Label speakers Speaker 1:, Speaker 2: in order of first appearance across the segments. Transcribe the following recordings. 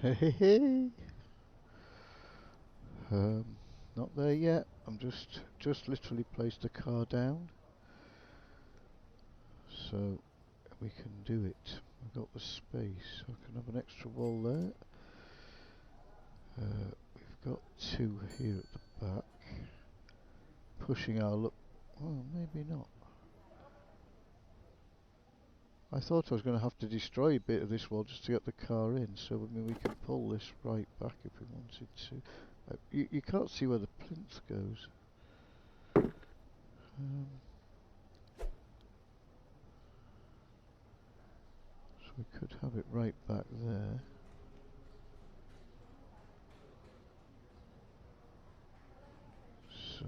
Speaker 1: Hey. Not there yet. I'm just literally placed the car down, so we can do it. I've got the space. I can have an extra wall there. We've got two here at the back, pushing our look. Well, maybe not. I thought I was going to have to destroy a bit of this wall just to get the car in, so I mean we can pull this right back if we wanted to. You can't see where the plinth goes. So we could have it right back there. So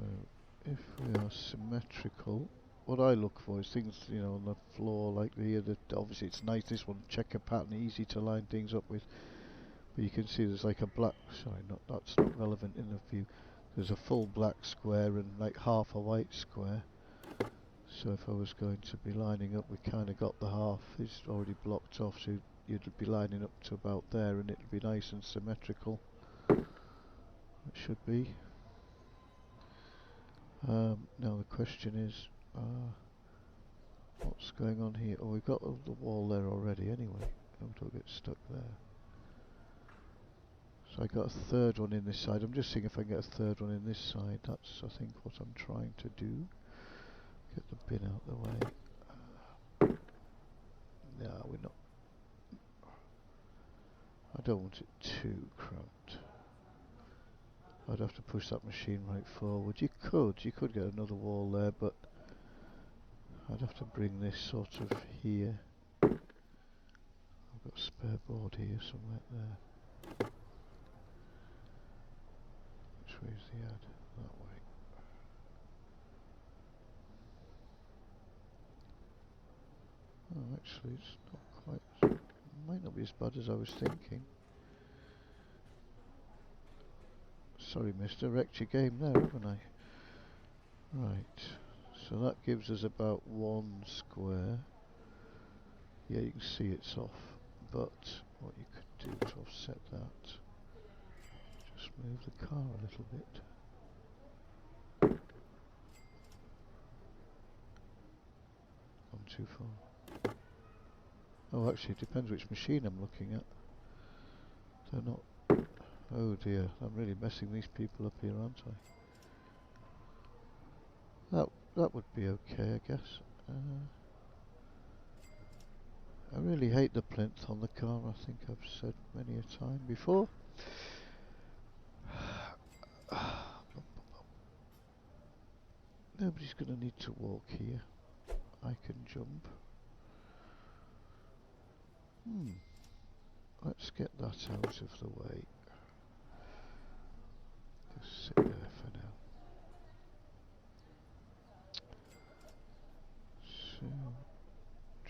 Speaker 1: if we are symmetrical, what I look for is things, you know, on the floor like here. That obviously it's nice. This one checker pattern, easy to line things up with. But you can see there's like a black. Sorry, that's not relevant in the view. There's a full black square and like half a white square. So if I was going to be lining up, we kind of got the half is already blocked off, so you'd be lining up to about there, and it'd be nice and symmetrical. It should be. Now the question is, what's going on here? Oh, we've got the wall there already anyway. Don't get stuck there. So I got a third one in this side. I'm just seeing if I can get a third one in this side. That's, I think, what I'm trying to do. Get the bin out the way. No, we're not. I don't want it too cramped. I'd have to push that machine right forward. You could get another wall there, but I'd have to bring this sort of here. I've got a spare board here somewhere there. Which way is the ad? That way. Oh, actually it's not quite, it might not be as bad as I was thinking. Sorry mister, wrecked your game there, haven't I? Right, so that gives us about one square. Yeah, you can see it's off, but what you could do to offset that, just move the car a little bit. Gone too far. Oh, actually it depends which machine I'm looking at. They're not. Oh dear, I'm really messing these people up here, aren't I? That would be okay, I guess. I really hate the plinth on the car. I think I've said many a time before. Nobody's going to need to walk here. I can jump. Let's get that out of the way. Just sit there for now. So,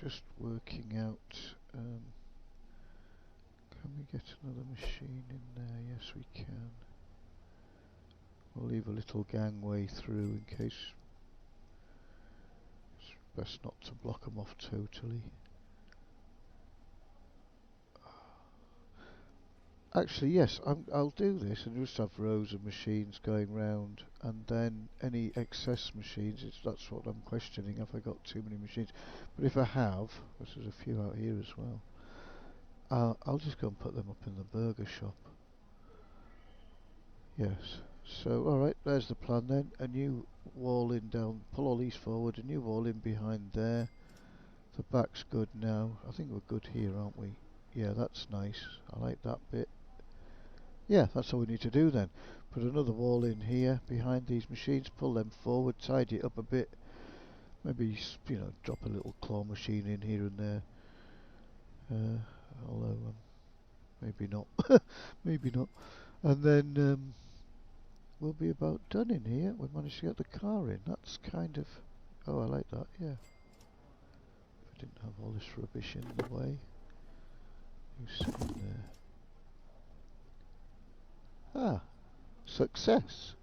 Speaker 1: just working out, can we get another machine in there? Yes we can. We'll leave a little gangway through in case. It's best not to block them off totally. Actually yes, I'll do this and just have rows of machines going round, and then any excess machines, that's what I'm questioning, have I got too many machines? But if I have, because there's a few out here as well, I'll just go and put them up in the burger shop. Yes, so alright, there's the plan then. A new wall in down, pull all these forward, a new wall in behind there. The back's good now. I think we're good here, aren't we? Yeah, that's nice. I like that bit. Yeah, that's all we need to do then. Put another wall in here behind these machines, pull them forward, tidy it up a bit. Maybe, you know, drop a little claw machine in here and there. Although, maybe not. Maybe not. And then we'll be about done in here. We've managed to get the car in. That's kind of... Oh, I like that, yeah. If I didn't have all this rubbish in the way. You sit in there. Ah, success.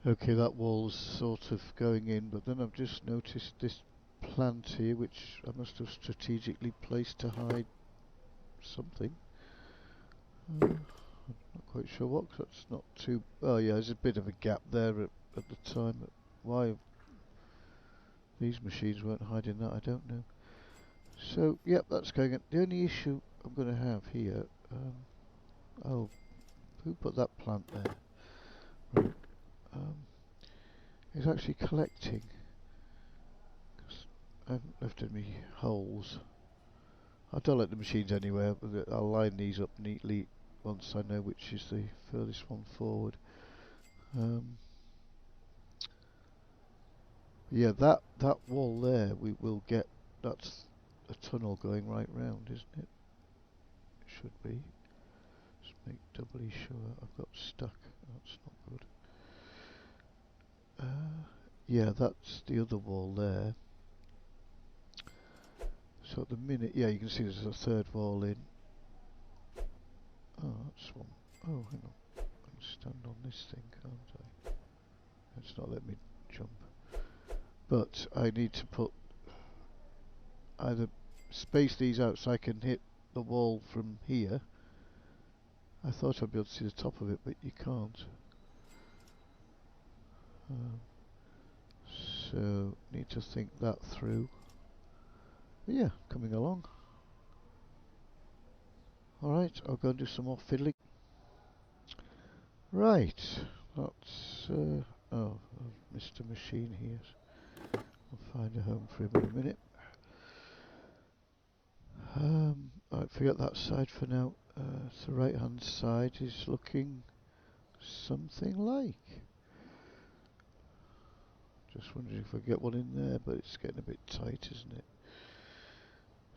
Speaker 1: Okay, that wall's sort of going in, but then I've just noticed this plant here, which I must have strategically placed to hide something. I'm not quite sure what, 'cause that's not too... Oh yeah, there's a bit of a gap there at the time. Why these machines weren't hiding that, I don't know. So, yep, that's going in. The only issue I'm going to have here... oh, who put that plant there? Right. Is actually collecting. 'Cause I haven't left any holes. I don't like the machines anyway. I'll line these up neatly once I know which is the furthest one forward. Yeah, that wall there, we will get. That's a tunnel going right round, isn't it? It should be. Just make doubly sure. I've got stuck. That's not good. Yeah, that's the other wall there. So at the minute, yeah, you can see there's a third wall in. Oh, that's one. Oh, hang on. I can stand on this thing, can't I? It's not letting me jump. But I need to put either space these out so I can hit the wall from here. I thought I'd be able to see the top of it, but you can't. So need to think that through. But yeah, coming along. Alright, I'll go and do some more fiddling. Right, that's... oh, I've missed a machine here. I'll find a home for him in a minute. Alright, forget that side for now. The right hand side is looking something like. Just wondering if I get one in there, but it's getting a bit tight, isn't it?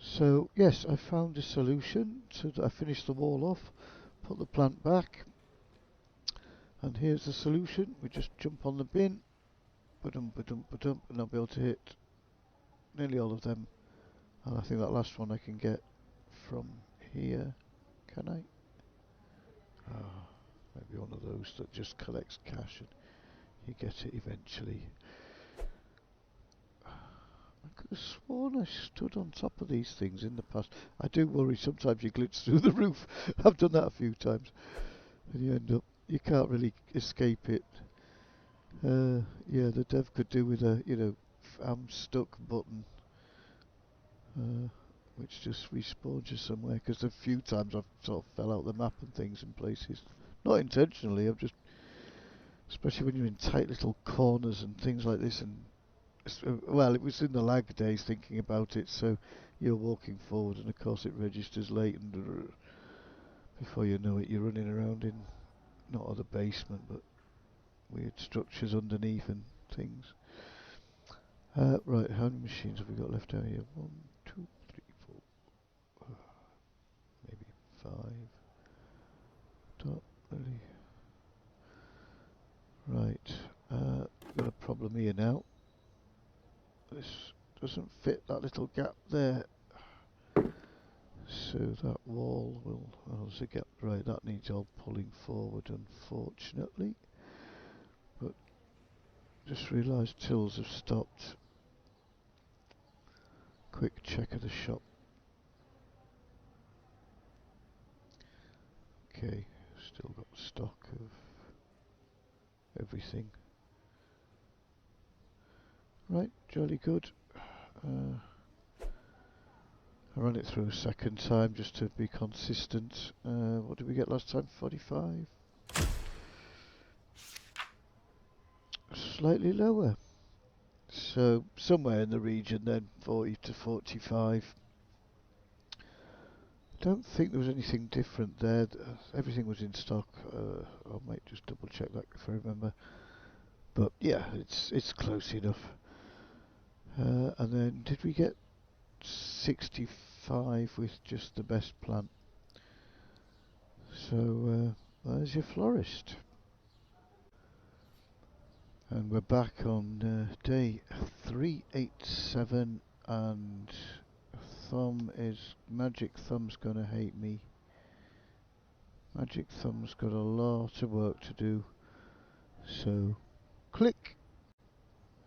Speaker 1: So yes, I found a solution. So I finished the wall off, put the plant back, and here's the solution. We just jump on the bin, ba-dum, ba-dum, ba-dum, and I'll be able to hit nearly all of them. And I think that last one I can get from here. Can I? Oh, maybe one of those that just collects cash and you get it eventually. I could have sworn I stood on top of these things in the past. I do worry sometimes you glitch through the roof. I've done that a few times. And you end up, you can't really escape it. Yeah, the dev could do with a, I'm stuck button. Which just respawns you somewhere, because a few times I've sort of fell out the map and things in places. Not intentionally, I've just, especially when you're in tight little corners and things like this, and well, it was in the lag days thinking about it, so you're walking forward and of course it registers late, and before you know it you're running around in, not the basement, but weird structures underneath and things. Right, how many machines have we got left out here? 1, 2, 3, 4, maybe 5. Don't really. Right, got a problem here now. This doesn't fit that little gap there. So that wall will, there's a gap, right, that needs all pulling forward unfortunately. But just realised tills have stopped. Quick check of the shop. Okay, still got stock of everything. Right, jolly good. I ran it through a second time just to be consistent. What did we get last time? 45? Slightly lower. So somewhere in the region then, 40 to 45. Don't think there was anything different there. Everything was in stock. I might just double check that if I remember. But yeah, it's close enough. And then did we get 65 with just the best plant? So there's your florist. And we're back on day 387, and Magic Thumb's gonna hate me. Magic Thumb's got a lot of work to do. So, click!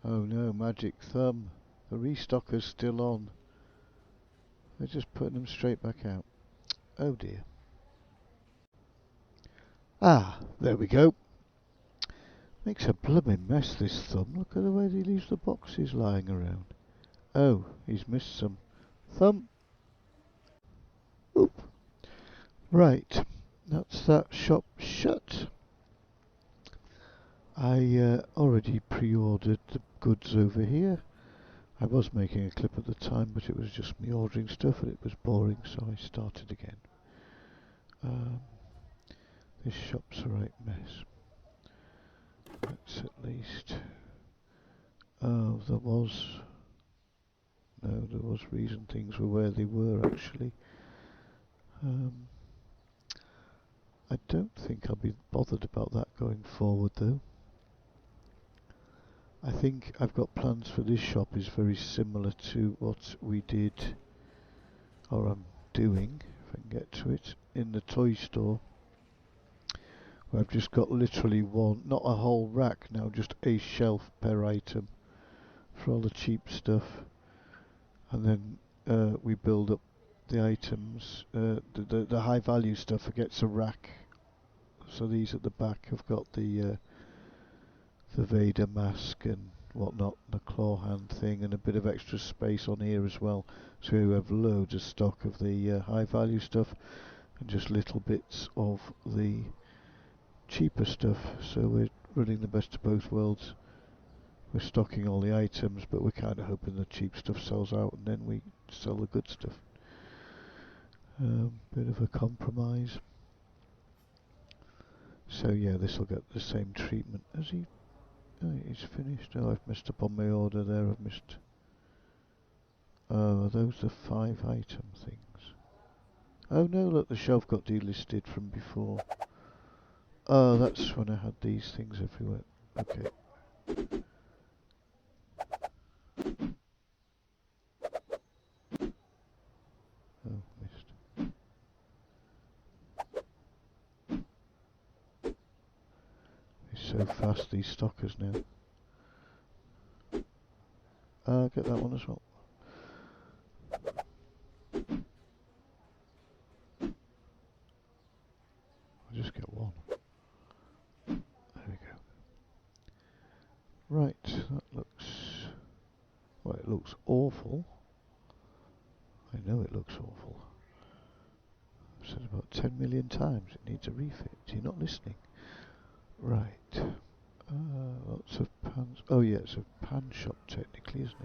Speaker 1: Oh no, Magic Thumb. The restocker's still on. They're just putting them straight back out. Oh dear. Ah, there we go. Makes a blooming mess, this Thumb. Look at the way he leaves the boxes lying around. Oh, he's missed some. Thumb. Oop. Right, that's that shop shut. I already pre-ordered the goods over here. I was making a clip at the time, but it was just me ordering stuff and it was boring, so I started again. This shop's a right mess. Let's at least... Oh, there was reason things were where they were, actually. I don't think I'll be bothered about that going forward, though. I think I've got plans for this shop is very similar to what we did, or I'm doing, if I can get to it, in the toy store, where I've just got literally one, not a whole rack now, just a shelf per item for all the cheap stuff, and then we build up the items. The high value stuff gets a rack, so these at the back have got the Vader mask and whatnot, the claw hand thing, and a bit of extra space on here as well. So we have loads of stock of the high value stuff and just little bits of the cheaper stuff. So we're running the best of both worlds. We're stocking all the items, but we're kind of hoping the cheap stuff sells out and then we sell the good stuff. Bit of a compromise. So yeah, this will get the same treatment. Has he? Oh, he's finished. Oh, I've messed up on my order there. I've missed. Oh, are those the 5 item things? Oh no, look, the shelf got delisted from before. Oh, that's when I had these things everywhere. Okay. Oh, missed. It's so fast, these stockers now. Get that one as well. I'll just get one. There we go. Right, that looks... Well, it looks awful. I know it looks awful. I've said about 10 million times it needs a refit. You're not listening. Right. Lots of pans. Oh yeah, it's a pan shop technically, isn't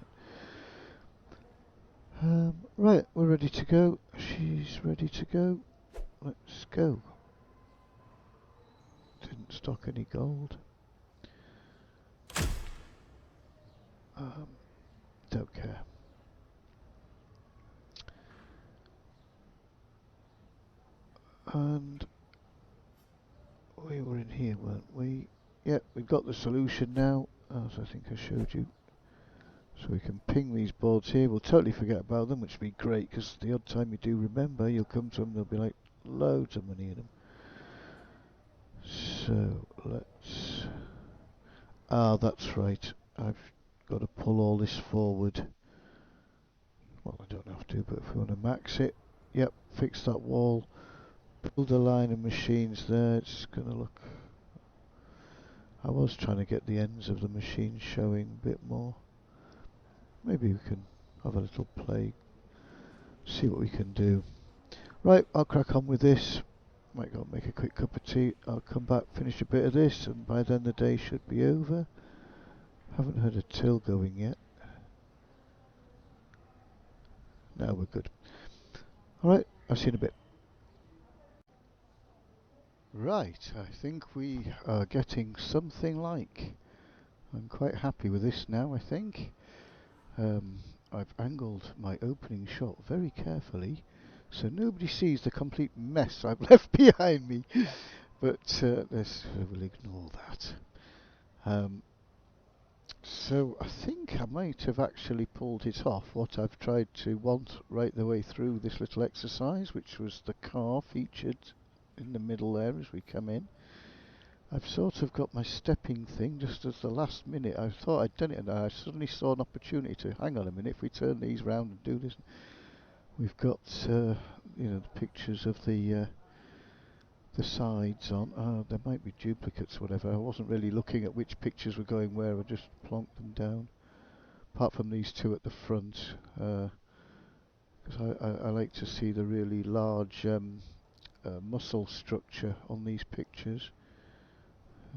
Speaker 1: it? Right, we're ready to go. She's ready to go. Let's go. Didn't stock any gold. Don't care. And we were in here, weren't we? Yep, we've got the solution now, as I think I showed you. So we can ping these boards here. We'll totally forget about them, which would be great, because the odd time you do remember, you'll come to them, there'll be like loads of money in them. So let's... Ah, that's right. I've got to pull all this forward. Well, I don't have to, but if we want to max it, yep, fix that wall, build a line of machines there. It's going to look... I was trying to get the ends of the machines showing a bit more. Maybe we can have a little play, see what we can do. Right, I'll crack on with this. Might go and make a quick cup of tea. I'll come back, finish a bit of this, and by then the day should be over. Haven't heard a till going yet. No, we're good. Alright, I'll see you in a bit. Right, I think we are getting something like. I'm quite happy with this now, I think. I've angled my opening shot very carefully so nobody sees the complete mess I've left behind me. But we'll ignore that. So I think I might have actually pulled it off, what I've tried to want right the way through this little exercise, which was the car featured in the middle there as we come in. I've sort of got my stepping thing just as the last minute. I thought I'd done it and I suddenly saw an opportunity to, hang on a minute, if we turn these round and do this. We've got you know, the pictures of the sides on. There might be duplicates or whatever. I wasn't really looking at which pictures were going where. I just plonked them down. Apart from these two at the front, because I like to see the really large muscle structure on these pictures.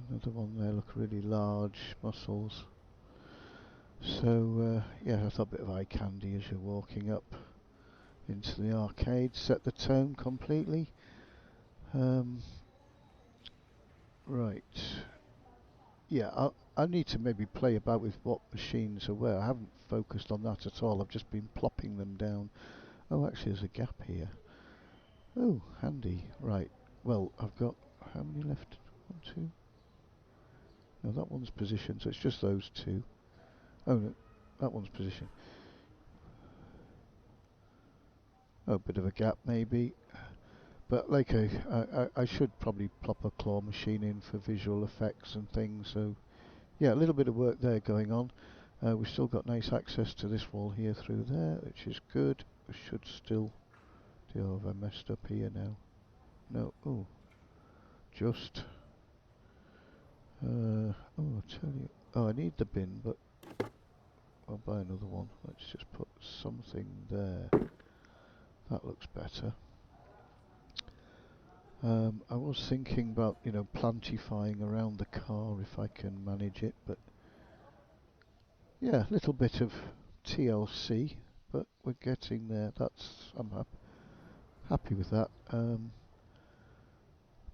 Speaker 1: Another one there, look, really large muscles. So yeah, I thought a bit of eye candy as you're walking up into the arcade. Set the tone completely. Right. Yeah, I need to maybe play about with what machines are where. I haven't focused on that at all. I've just been plopping them down. Oh, actually, there's a gap here. Oh, handy. Right. Well, I've got how many left? 1, 2. No, that one's positioned, so it's just those two. Oh no, that one's positioned. Oh, a bit of a gap maybe. But like I should probably plop a claw machine in for visual effects and things. So yeah, a little bit of work there going on. We've still got nice access to this wall here through there, which is good. We should still. Oh, have I messed up here now? No. Oh, just. Oh, I'll tell you. Oh, I need the bin, but I'll buy another one. Let's just put something there. That looks better. I was thinking about, you know, plantifying around the car if I can manage it, but yeah, a little bit of TLC, but we're getting there. I'm happy with that.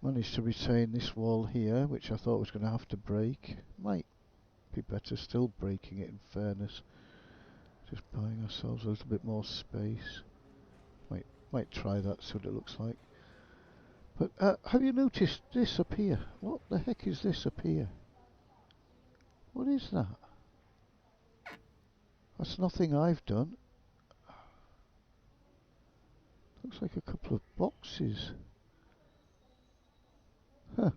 Speaker 1: Managed to retain this wall here, which I thought was going to have to break. Might be better still breaking it, in fairness. Just buying ourselves a little bit more space. Might try that, see what it looks like. But have you noticed this up here? What the heck is this up here? What is that? That's nothing I've done. Looks like a couple of boxes. Huh.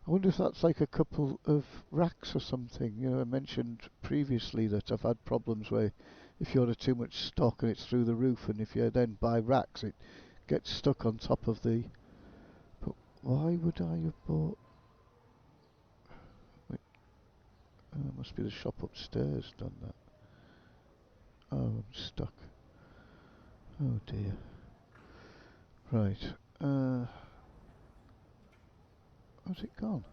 Speaker 1: I wonder if that's like a couple of racks or something. You know, I mentioned previously that I've had problems where if you order too much stock and it's through the roof, and if you then buy racks, it gets stuck on top of the... But why would I have bought... Wait, must be the shop upstairs done that. Oh, I'm stuck. Oh dear. Right. How's it gone?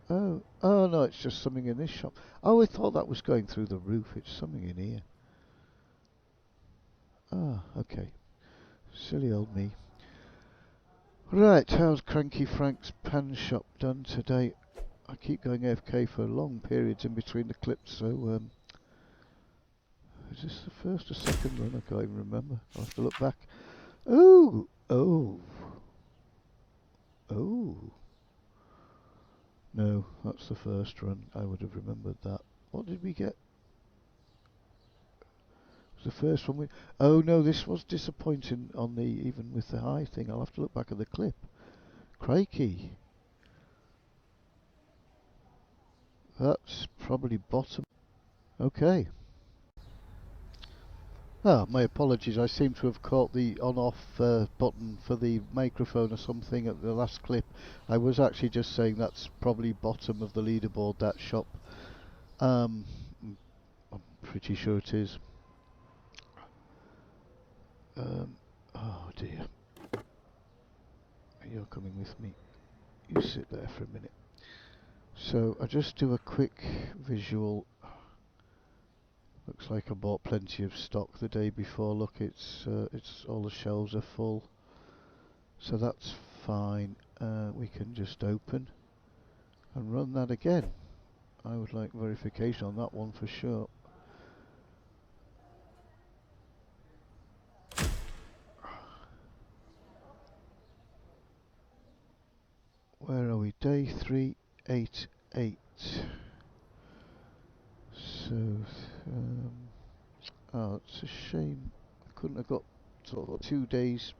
Speaker 1: Oh no, it's just something in this shop. Oh, I thought that was going through the roof. It's something in here. Ah, okay. Silly old me. Right, how's Cranky Frank's pan shop done today? I keep going AFK for long periods in between the clips, so is this the first or second run? I can't even remember. I'll have to look back. Oh! No, that's the first run. I would have remembered that. What did we get? Was the first one we... Oh no, this was disappointing on the... even with the high thing. I'll have to look back at the clip. Crikey. That's probably bottom. Okay. Ah, my apologies. I seem to have caught the on-off button for the microphone or something at the last clip. I was actually just saying that's probably bottom of the leaderboard, that shop. I'm pretty sure it is. Oh dear. You're coming with me. You sit there for a minute. So I just do a quick visual. Looks like I bought plenty of stock the day before. Look, it's all the shelves are full, so that's fine. We can just open and run that again. I would like verification on that one for sure. Where are we? Day 388. So, oh, it's a shame I couldn't have got sort of 2 days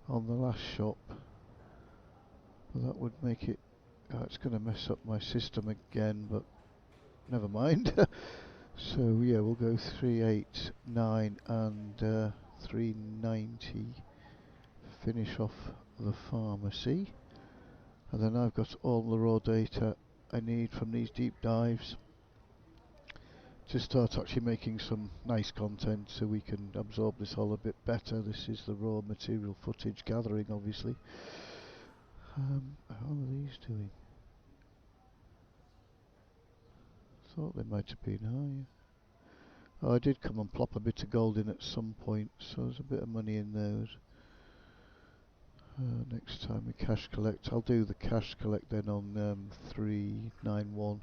Speaker 1: on the last shop. Well, that would make it... it's going to mess up my system again, but never mind. So yeah, we'll go 389 and 390. Finish off the pharmacy, and then I've got all the raw data I need from these deep dives to start actually making some nice content so we can absorb this all a bit better. This is the raw material footage gathering, obviously. How are these doing? Thought they might have been higher. Oh, I did come and plop a bit of gold in at some point, so there's a bit of money in those. Next time we cash collect, I'll do the cash collect then on 391.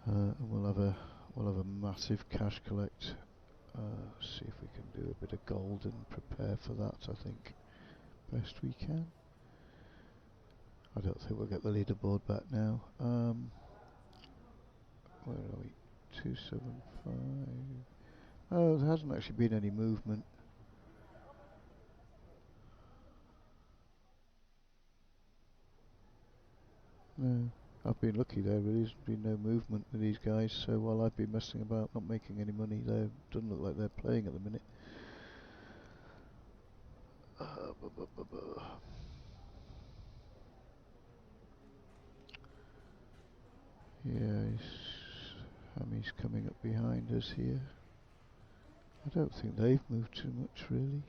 Speaker 1: And we'll have a massive cash collect. See if we can do a bit of gold and prepare for that. I think best we can. I don't think we'll get the leaderboard back now. Where are we? 275. Oh, there hasn't actually been any movement. No, I've been lucky there. Really, there's been no movement with these guys. So while I've been messing about, not making any money, they doesn't look like they're playing at the minute. Yeah, Hammy's coming up behind us here. I don't think they've moved too much, really.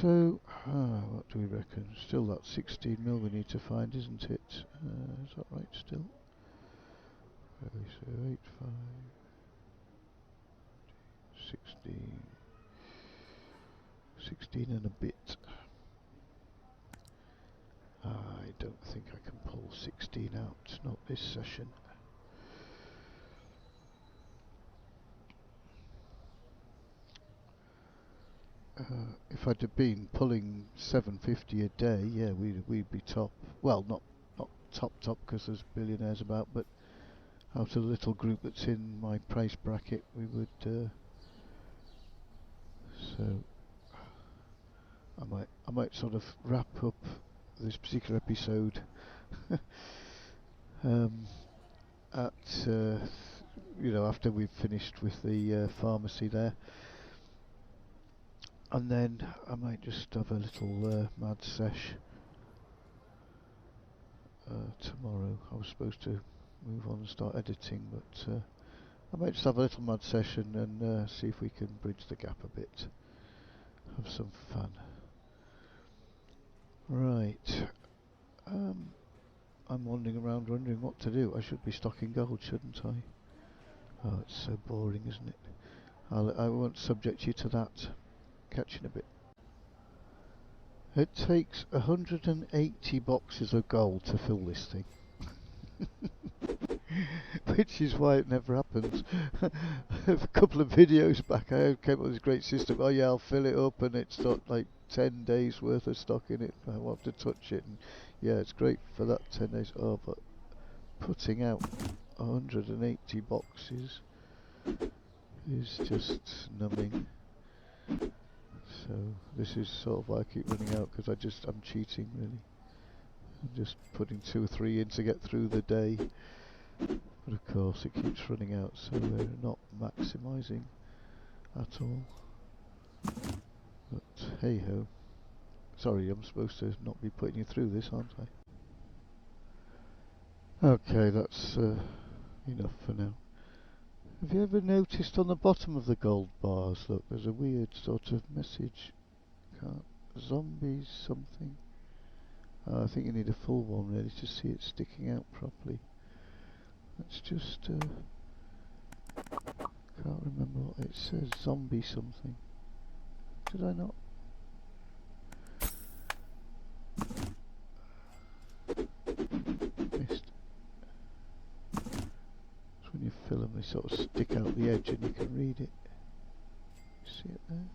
Speaker 1: So, what do we reckon? Still that 16 mil we need to find, isn't it? Is that right still? So 8, 5, 16, 16 and a bit. I don't think I can pull 16 out, not this session. If I'd have been pulling 750 a day, yeah, we'd be top. Well, not top because there's billionaires about, but out of the little group that's in my price bracket, we would. So I might sort of wrap up this particular episode at after we've finished with the pharmacy there. And then I might just have a little mad sesh tomorrow. I was supposed to move on and start editing, but I might just have a little mad session and see if we can bridge the gap a bit. Have some fun. Right. I'm wandering around wondering what to do. I should be stocking gold, shouldn't I? Oh, it's so boring, isn't it? I won't subject you to that. Catch you in a bit. It takes 180 boxes of gold to fill this thing. Which is why it never happens. A couple of videos back I came up with this great system. Oh yeah, I'll fill it up, and it's got like 10 days worth of stock in it. I won't have to touch it, and yeah, it's great for that 10 days. Oh, but putting out 180 boxes is just numbing. So this is sort of why I keep running out, because I'm cheating really. I'm just putting 2 or 3 in to get through the day. But of course it keeps running out, so we're not maximising at all. But hey ho. Sorry, I'm supposed to not be putting you through this, aren't I? Okay, that's enough for now. Have you ever noticed on the bottom of the gold bars, look, there's a weird sort of message. Zombies something. I think you need a full one really to see it sticking out properly. Let's just can't remember what it says. Zombie something. Did I not? Missed. It's when you fill them, they sort of stick out the edge and you can read it. See it there?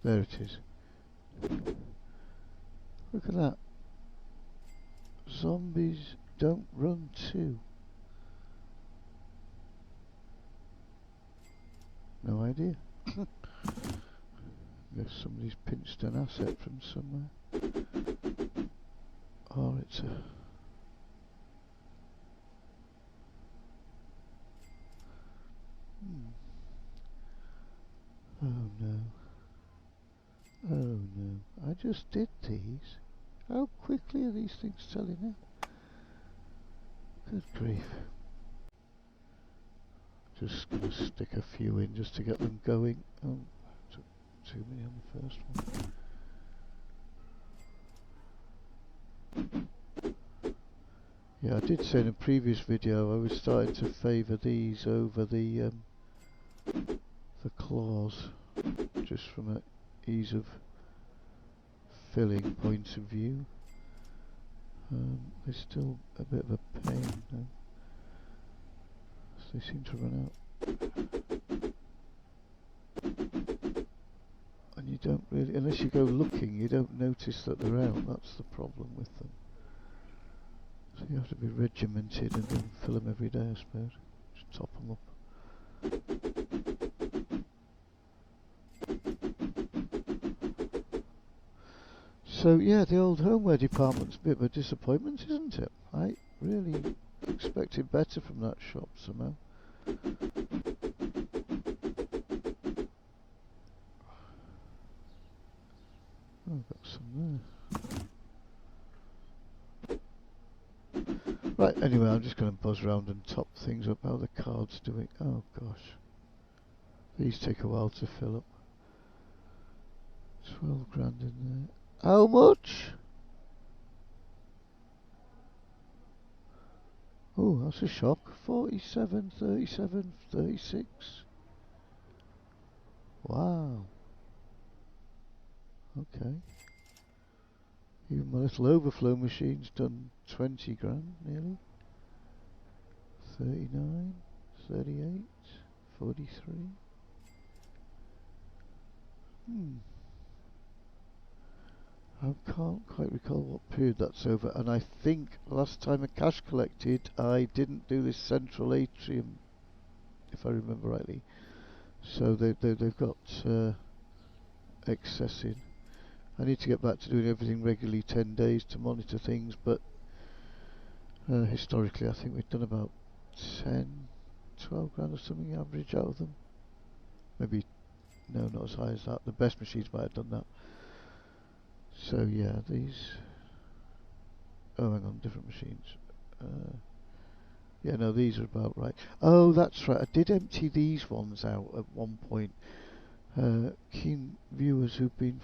Speaker 1: There it is. Look at that. Zombies don't run too. No idea. Guess somebody's pinched an asset from somewhere. Or it's a Oh no. Oh no. I just did these. How quickly are these things selling out? Good grief. Just gonna stick a few in just to get them going. Oh, took too many on the first one. Yeah, I did say in a previous video I was starting to favour these over the claws, just from an ease of filling point of view. They're still a bit of a pain though. So they seem to run out. And you don't really, unless you go looking, you don't notice that they're out. That's the problem with them. So you have to be regimented and then fill them every day, I suppose. Just top them up. So yeah, the old homeware department's a bit of a disappointment, isn't it? I really expected better from that shop somehow. Oh, I've got some there. Right, anyway, I'm just going to buzz around and top things up. How are the cards doing? Oh gosh. These take a while to fill up. 12 grand in there. How much? Oh, that's a shock. 47, 37, 36. Wow. Okay. Even my little overflow machine's done 20 grand, nearly. 39, 38, 43. I can't quite recall what period that's over, and I think last time I cash collected I didn't do this central atrium, if I remember rightly. So they've got excess in. I need to get back to doing everything regularly 10 days to monitor things, but historically I think we've done about 10, 12 grand or something average out of them. Maybe, no, not as high as that. The best machines might have done that. So yeah, these, oh hang on, different machines. Yeah, no, these are about right. Oh, that's right, I did empty these ones out at one point. Keen viewers who've been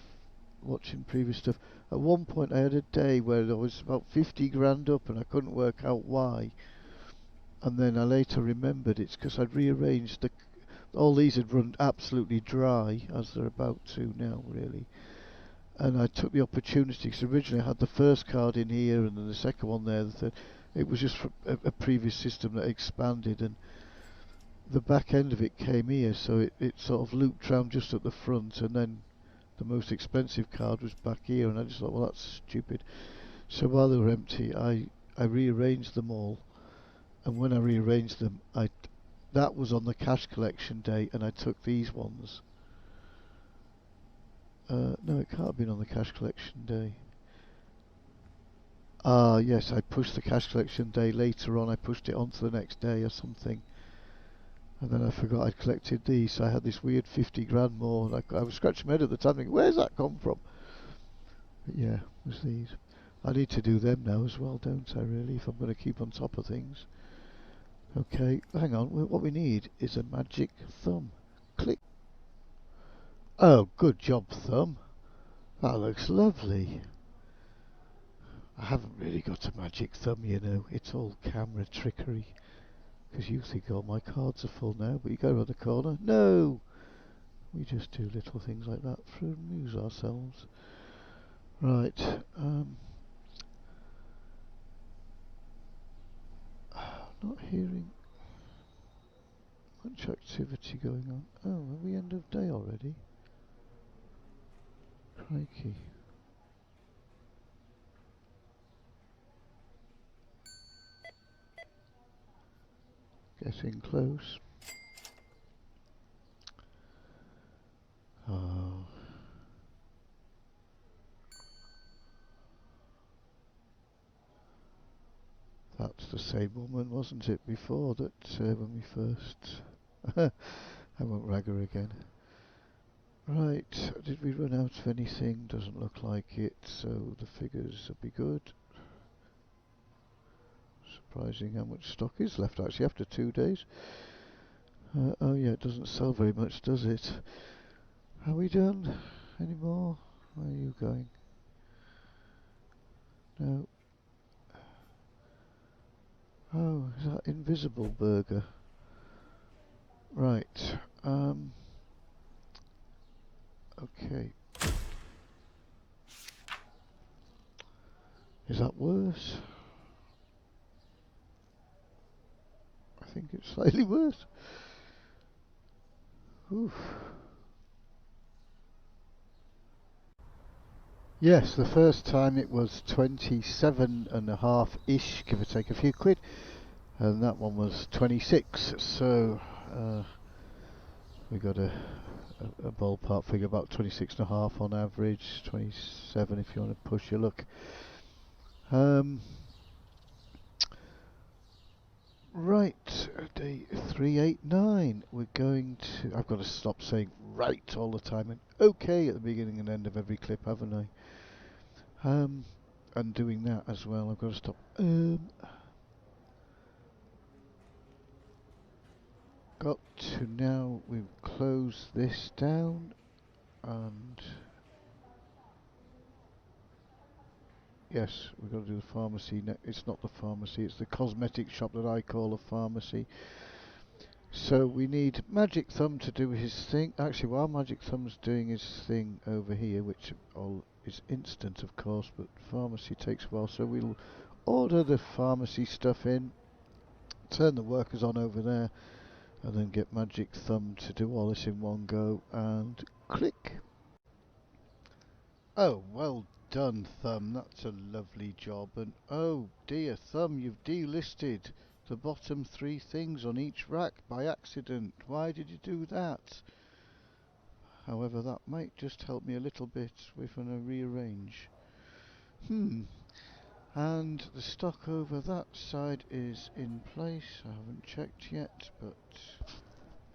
Speaker 1: watching previous stuff, at one point I had a day where I was about 50 grand up and I couldn't work out why. And then I later remembered it's because I'd rearranged all these had run absolutely dry, as they're about to now, really. And I took the opportunity, because originally I had the first card in here and then the second one there, the third. It was just a previous system that expanded, and the back end of it came here, so it sort of looped round just at the front, and then the most expensive card was back here, and I just thought, well, that's stupid. So while they were empty, I rearranged them all, and when I rearranged them, that was on the cash collection day, and I took these ones. No, it can't have been on the cash collection day. Yes, I pushed the cash collection day later on. I pushed it on to the next day or something. And then I forgot I'd collected these, so I had this weird 50 grand more. And I was scratching my head at the time thinking, where's that come from? But yeah, it was these. I need to do them now as well, don't I, really, if I'm going to keep on top of things. Okay, hang on. What we need is a magic thumb. Click. Oh, good job, thumb. That looks lovely. I haven't really got a magic thumb, you know. It's all camera trickery. Because you think all my cards are full now, but you go around the corner. No! We just do little things like that to amuse ourselves. Right. Not hearing much activity going on. Oh, are we end of day already? Crikey. Getting close. Oh. That's the same woman, wasn't it, before that when we first... I won't rag her again. Right, did we run out of anything? Doesn't look like it, so the figures will be good. Surprising how much stock is left actually after 2 days. Oh yeah, it doesn't sell very much, does it? Are we done? Any more? Where are you going? No. Oh, is that invisible burger? Right. Okay. Is that worse? I think it's slightly worse. Oof. Yes, the first time it was 27.5-ish, give or take a few quid, and that one was 26. So we got a ballpark figure about 26.5 on average, 27 if you want to push your luck. Right, day 389. We're going to. I've got to stop saying right all the time and okay at the beginning and end of every clip, haven't I? And doing that as well, I've got to stop. Got to now. We've closed this down, and yes, we've got to do the pharmacy. It's not the pharmacy. It's the cosmetic shop that I call a pharmacy. So we need Magic Thumb to do his thing. Actually, while Magic Thumb's doing his thing over here, which all is instant, of course, but pharmacy takes a while. So we'll order the pharmacy stuff in, turn the workers on over there, and then get Magic Thumb to do all this in one go, and click. Oh, well done, Thumb. That's a lovely job. And oh dear, Thumb, you've delisted the bottom 3 things on each rack by accident. Why did you do that? However, that might just help me a little bit if I rearrange. And the stock over that side is in place. I haven't checked yet, but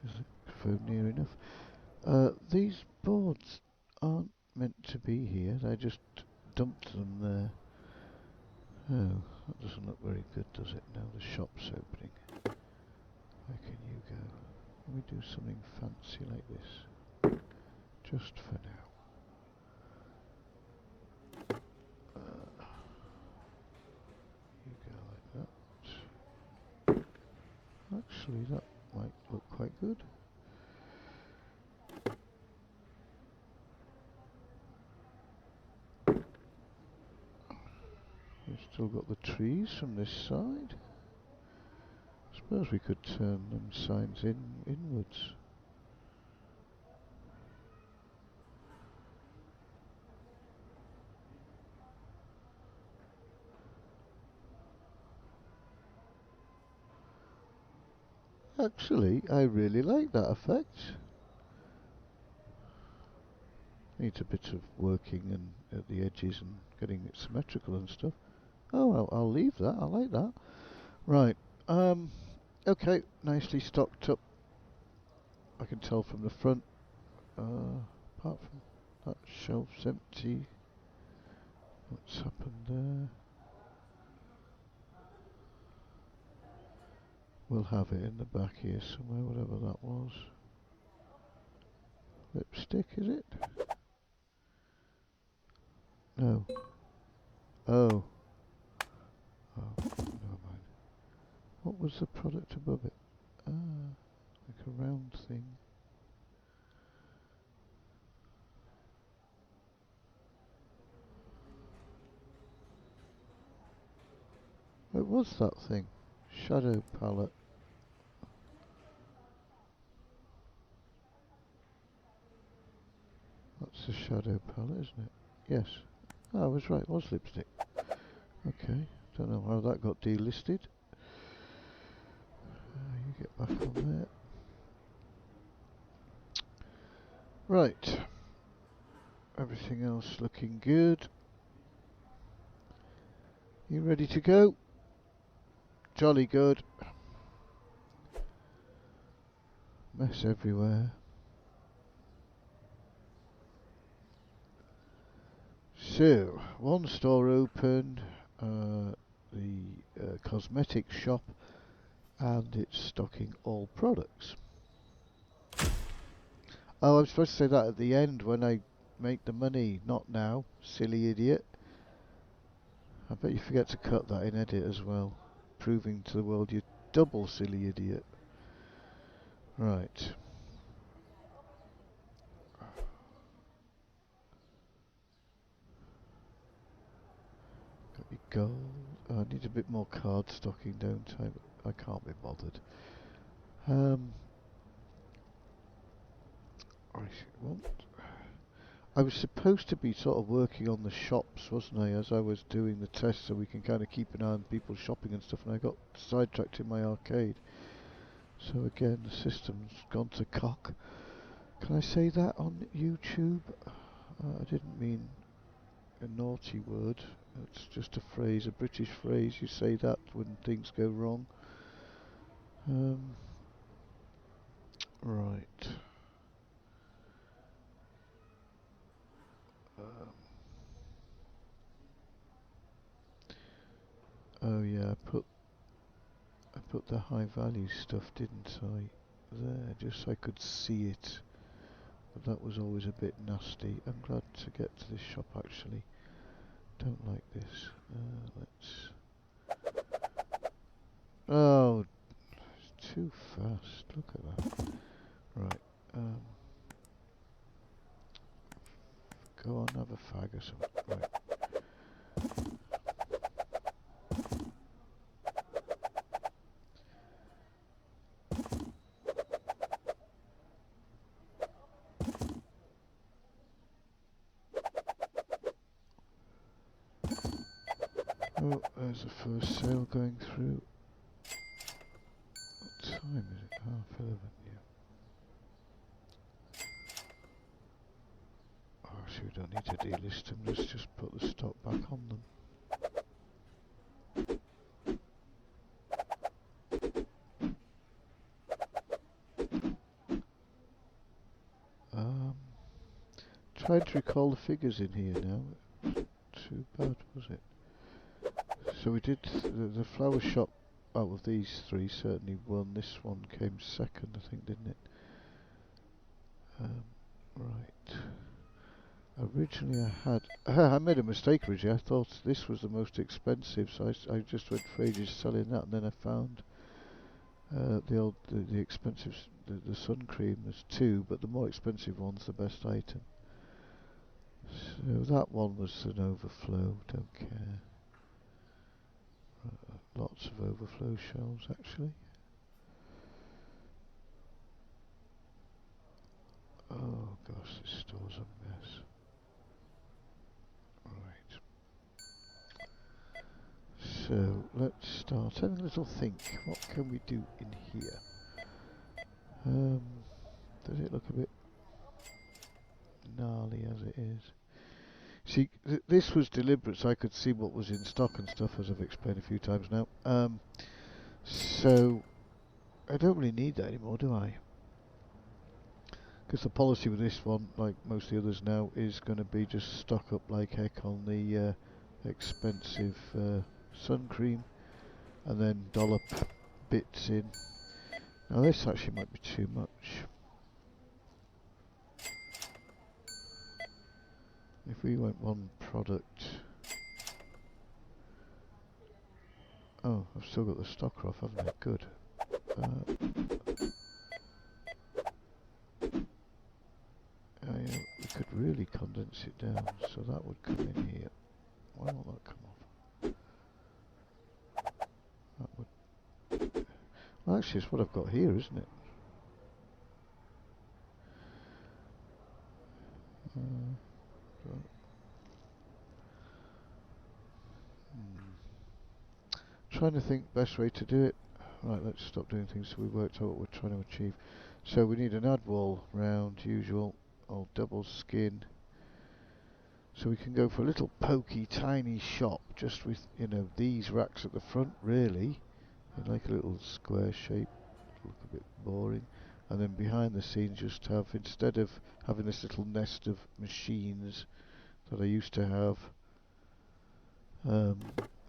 Speaker 1: is the phone near enough? These boards aren't meant to be here. I just dumped them there. Oh, that doesn't look very good, does it? Now the shop's opening. Where can you go? Let me do something fancy like this. Just for now. You go like that. Actually, that might look quite good. We've still got the trees from this side. I suppose we could turn them signs inwards. Actually, I really like that effect. Needs a bit of working and at the edges and getting it symmetrical and stuff. Oh, I'll leave that. I like that. Right. Okay. Nicely stocked up. I can tell from the front. Apart from that shelf's empty. What's happened there? We'll have it in the back here somewhere, whatever that was. Lipstick, is it? No. Oh. Oh, never mind. What was the product above it? Like a round thing. What was that thing? Shadow palette. That's the shadow palette, isn't it? Yes. Oh, I was right, it was lipstick. Okay, don't know how that got delisted. You get back on there. Right. Everything else looking good. You ready to go? Jolly good. Mess everywhere. So, one store open, the cosmetic shop, and it's stocking all products. Oh, I'm supposed to say that at the end when I make the money, not now, silly idiot. I bet you forget to cut that in edit as well, proving to the world you're double silly idiot. Right. Got your gold. Oh, I need a bit more card stocking, don't I? But I can't be bothered. I was supposed to be sort of working on the shops, wasn't I, as I was doing the test, so we can kind of keep an eye on people shopping and stuff, and I got sidetracked in my arcade. So again, the system's gone to cock. Can I say that on YouTube? I didn't mean a naughty word. It's just a phrase, a British phrase. You say that when things go wrong. Right. Oh yeah, I put the high value stuff, didn't I? There, just so I could see it. But that was always a bit nasty. I'm glad to get to this shop actually. Don't like this. Let's. Oh, it's too fast. Look at that. Right. Go on, have a fag or something. Right. Oh, there's the first sale going through. What time is it? 11:30. Yeah. Oh, actually, we don't need to delist them. Let's just put the stock back on them. Trying to recall the figures in here now. Too bad, was it? So we did the flower shop out of these three certainly won. This one came second, I think, didn't it? Right. Originally I had... I made a mistake originally. I thought this was the most expensive, so I just went for ages selling that, and then I found the expensive, the sun cream. There's two, but the more expensive one's the best item. So that one was an overflow, don't care. Lots of overflow shelves actually. Oh gosh, this store's a mess. Right. So let's start having a little think. What can we do in here? Does it look a bit gnarly as it is? See, this was deliberate so I could see what was in stock and stuff, as I've explained a few times now. So I don't really need that anymore, do I? Because the policy with this one, like most of the others now, is going to be just stock up like heck on the expensive sun cream and then dollop bits in. Now this actually might be too much. If we went one product... Oh, I've still got the stock off, haven't I? Good. We could really condense it down, so that would come in here. Why won't that come off? That would... Well, actually, it's what I've got here, isn't it? Trying to think best way to do it. Right, let's stop doing things so we worked out what we're trying to achieve. So we need an add wall round, usual, or double skin. So we can go for a little pokey, tiny shop, just with, you know, these racks at the front, really. In like a little square shape, look a bit boring. And then behind the scenes just have, instead of having this little nest of machines, that I used to have.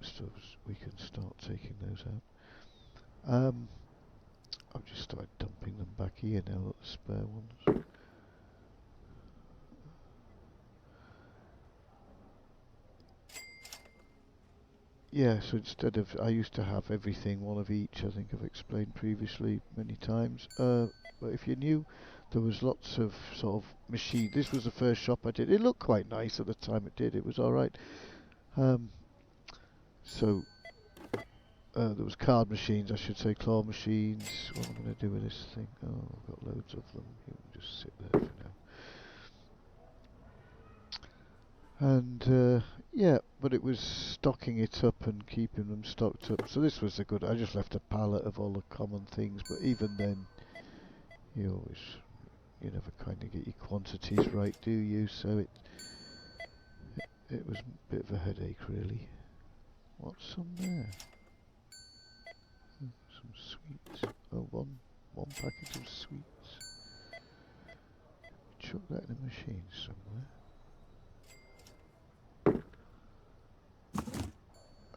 Speaker 1: So we can start taking those out. I've just started dumping them back here now, the spare ones. Yeah, so instead of, I used to have everything, one of each, I think I've explained previously many times. But if you're new, there was lots of sort of machine. This was the first shop I did. It looked quite nice at the time it did, it was alright. So there was card machines, I should say, claw machines. What am I going to do with this thing? Oh, I've got loads of them. You can just sit there for now. And yeah, but it was stocking it up and keeping them stocked up. So this was the good. I just left a pallet of all the common things, but even then, you never kind of get your quantities right, do you? So it was a bit of a headache, really. What's on there? Some sweets. Oh, one packet of sweets. Chuck that in a machine somewhere.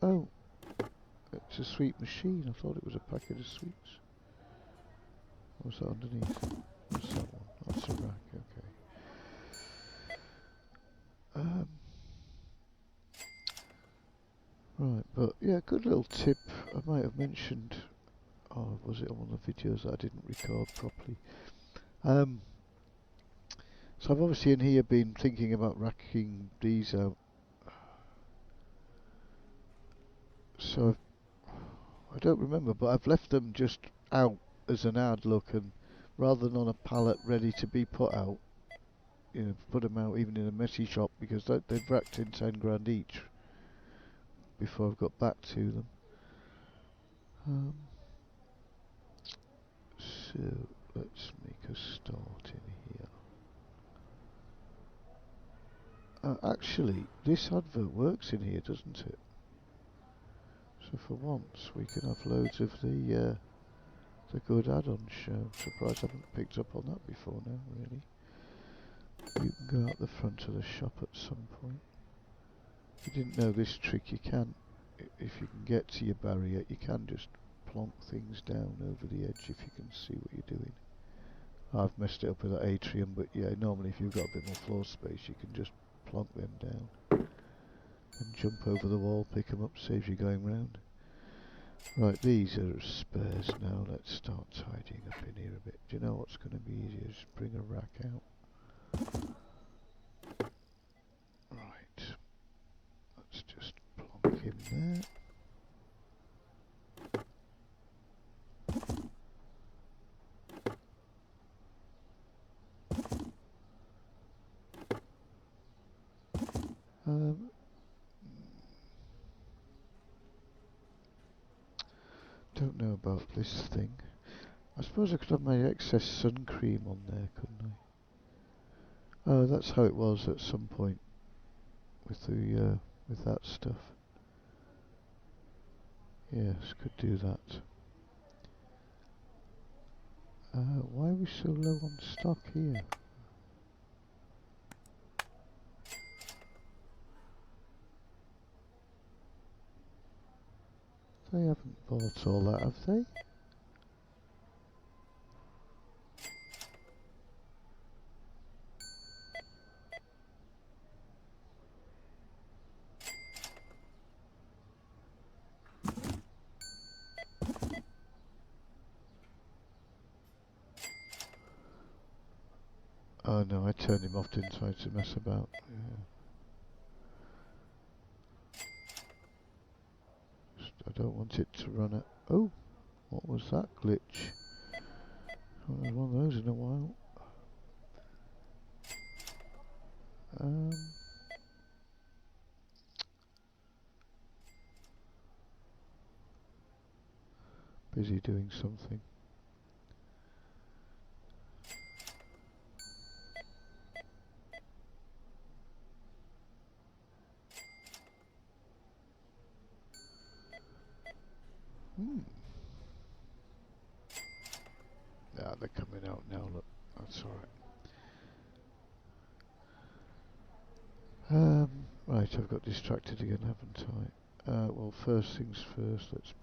Speaker 1: Oh, it's a sweet machine. I thought it was a packet of sweets. What's that underneath? What's that one? That's a rack, okay. Right, but yeah, good little tip. I might have mentioned, oh, was it on one of the videos that I didn't record properly? So I've obviously in here been thinking about racking these out. So I don't remember, but I've left them just out as an ad look, and rather than on a pallet ready to be put out, put them out even in a messy shop, because they've racked in 10 grand each before I've got back to them. So let's make a start in here. Actually, this advert works in here, doesn't it? So for once, we can have loads of the good add-on show. Surprised I haven't picked up on that before now, really. You can go out the front of the shop at some point. If you didn't know this trick, you can, if you can get to your barrier, you can just plonk things down over the edge if you can see what you're doing. I've messed it up with that atrium, but yeah, normally if you've got a bit more floor space, you can just plonk them down and jump over the wall, pick them up, saves you going round. Right, these are spares now. Let's start tidying up in here a bit. Do you know what's going to be easier? Just bring a rack out. Right, let's just plonk him there. Don't know about this thing. I suppose I could have my excess sun cream on there, couldn't I? Oh, that's how it was at some point with the with that stuff. Yes, could do that. Why are we so low on stock here? They haven't bought all that, have they? Oh no, I turned him off, didn't I, to mess about. Yeah. I don't want it to run out. Oh, what was that glitch? I haven't had one of those in a while. Busy doing something. Ah, they're coming out now, look. That's alright. Right, I've got distracted again, haven't I? Well, first things first, let's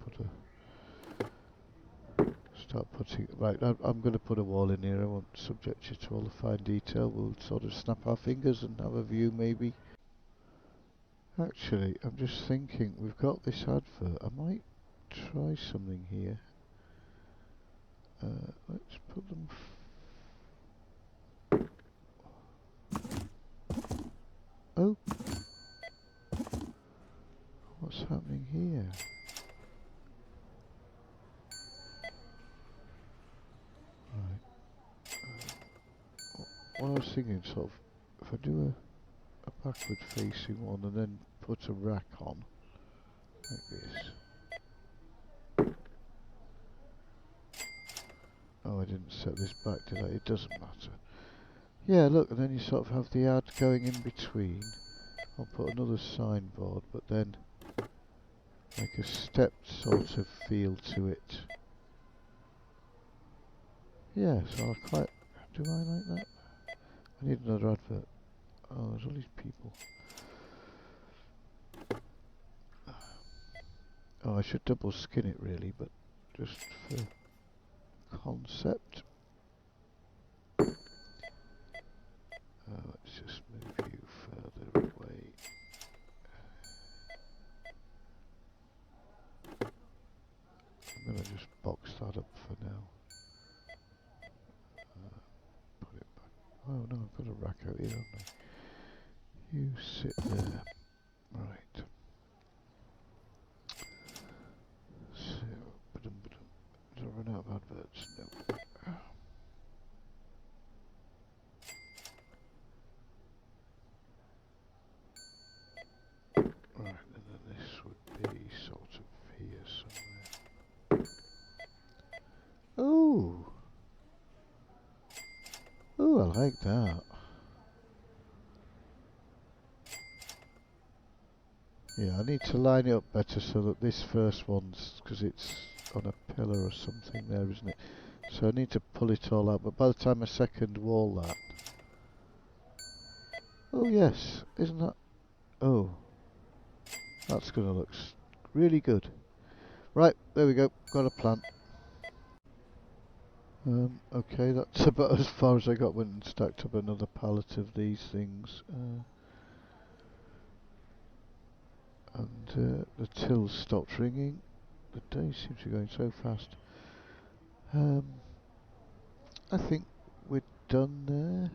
Speaker 1: start putting, right, I'm going to put a wall in here. I won't subject you to all the fine detail. We'll sort of snap our fingers and have a view maybe. Actually, I'm just thinking, we've got this advert, I might try something here. Let's put them oh, what's happening here? Right. What I was thinking, sort of, if I do a backward facing one and then put a rack on, like this. Oh, I didn't set this back, did I? It doesn't matter. Yeah, look, and then you sort of have the ad going in between. I'll put another signboard, but then like a stepped sort of feel to it. Yeah, so I quite... do I like that? I need another advert. Oh, there's all these people. Oh, I should double skin it really, but just for concept. Let's just move you further away. I'm going to just box that up for now. Put it back. Oh no, I've got a rack out here, haven't I? You sit there. Right. So, did I run out of adverts? No. Right, and then this would be sort of here somewhere. Oh! Oh, I like that. Yeah, I need to line it up better so that this first one's, because it's on a pillar or something there, isn't it? So I need to pull it all out, but by the time I second wall that... Oh yes, isn't that... Oh, that's going to look really good. Right, there we go, got a plan. Okay, that's about as far as I got. Went and stacked up another pallet of these things. And the till stopped ringing. The day seems to be going so fast. I think we're done there.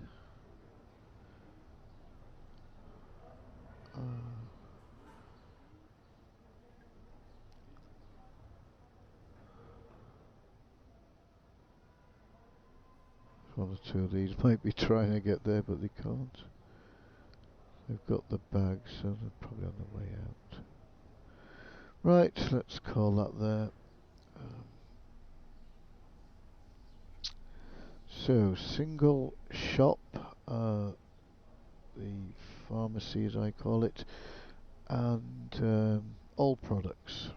Speaker 1: One or two of these might be trying to get there, but they can't. They've got the bag, so they're probably on the way out. Right, let's call that there. So, single shop, the pharmacy as I call it, and all products.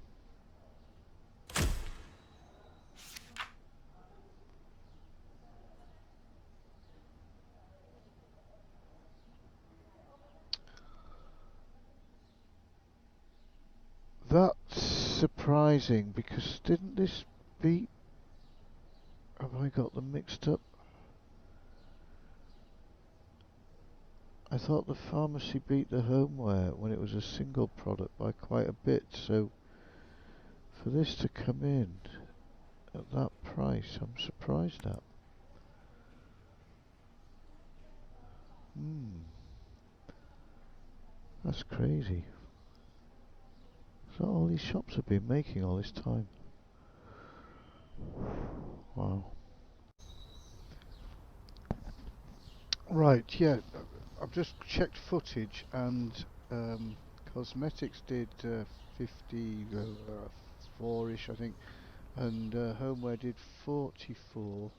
Speaker 1: That's surprising, because didn't this beat... have I got them mixed up? I thought the pharmacy beat the homeware when it was a single product by quite a bit, so for this to come in at that price, I'm surprised at. That's crazy. So all these shops have been making all this time. Wow. Right, yeah, I've just checked footage, and cosmetics did 54-ish, I think, and homeware did 44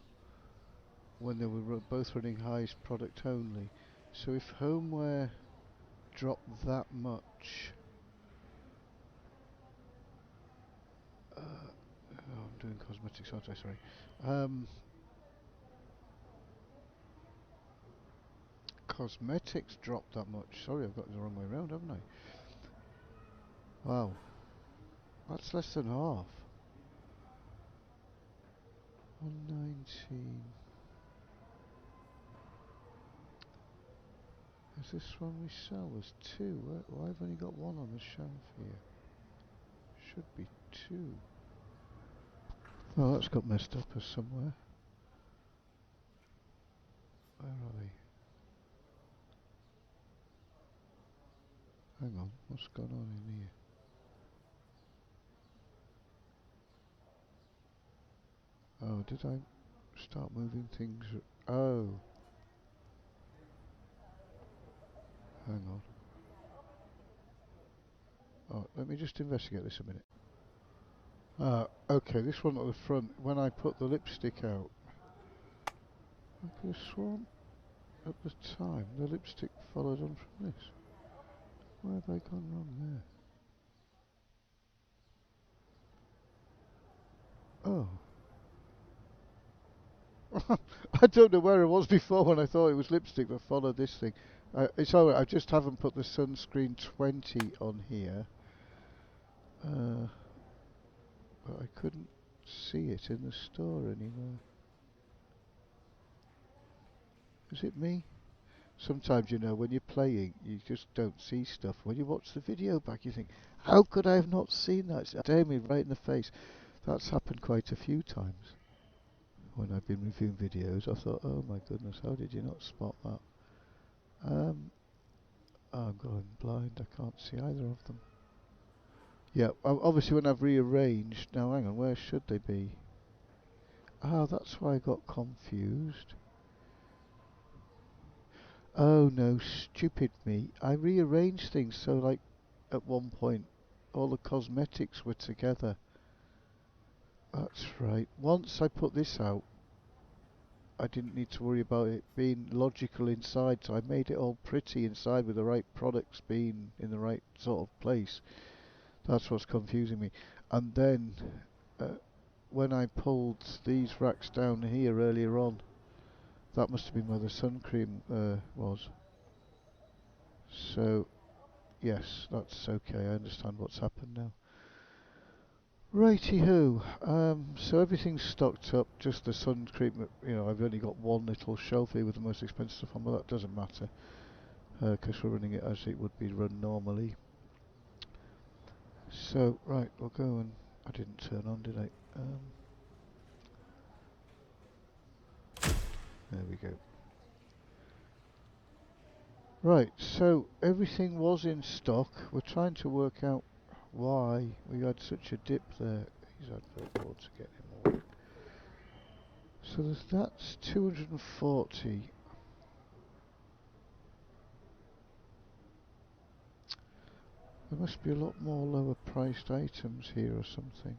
Speaker 1: when they were both running highest product only. So if homeware dropped that much, oh, I'm doing cosmetics, aren't I? Sorry. cosmetics dropped that much. Sorry, I've got it the wrong way around, haven't I? Wow. That's less than half. 119. Is this one we sell? There's two. Why have I only got one on the shelf here? Should be two. Oh, that's got messed up as somewhere. Where are they? Hang on, what's gone on in here? Oh, did I start moving things? Oh. Hang on. Oh, let me just investigate this a minute. Okay, this one at the front, when I put the lipstick out, I could have sworn at the time the lipstick followed on from this. Where have I gone wrong there? Oh. I don't know where I was before when I thought it was lipstick that followed this thing. It's alright, I just haven't put the sunscreen 20 on here. But I couldn't see it in the store anywhere. Is it me? Sometimes, you know, when you're playing, you just don't see stuff. When you watch the video back, you think, how could I have not seen that? It's staring me right in the face. That's happened quite a few times. When I've been reviewing videos, I thought, oh my goodness, how did you not spot that? I'm going blind, I can't see either of them. Yeah, obviously when I've rearranged, now hang on, where should they be? Ah, that's why I got confused. Oh no, stupid me. I rearranged things so like at one point all the cosmetics were together. That's right. Once I put this out, I didn't need to worry about it being logical inside, so I made it all pretty inside with the right products being in the right sort of place. That's what's confusing me. And then when I pulled these racks down here earlier on, that must have been where the sun cream was. So, yes, that's okay. I understand what's happened now. Righty-ho. So everything's stocked up, just the sun cream. You know, I've only got one little shelf here with the most expensive stuff on, but that doesn't matter because we're running it as it would be run normally. So, right, we'll go and... I didn't turn on, did I? There we go. Right, so everything was in stock. We're trying to work out why we had such a dip there. These advert boards are getting more. So that's 240. There must be a lot more lower priced items here or something.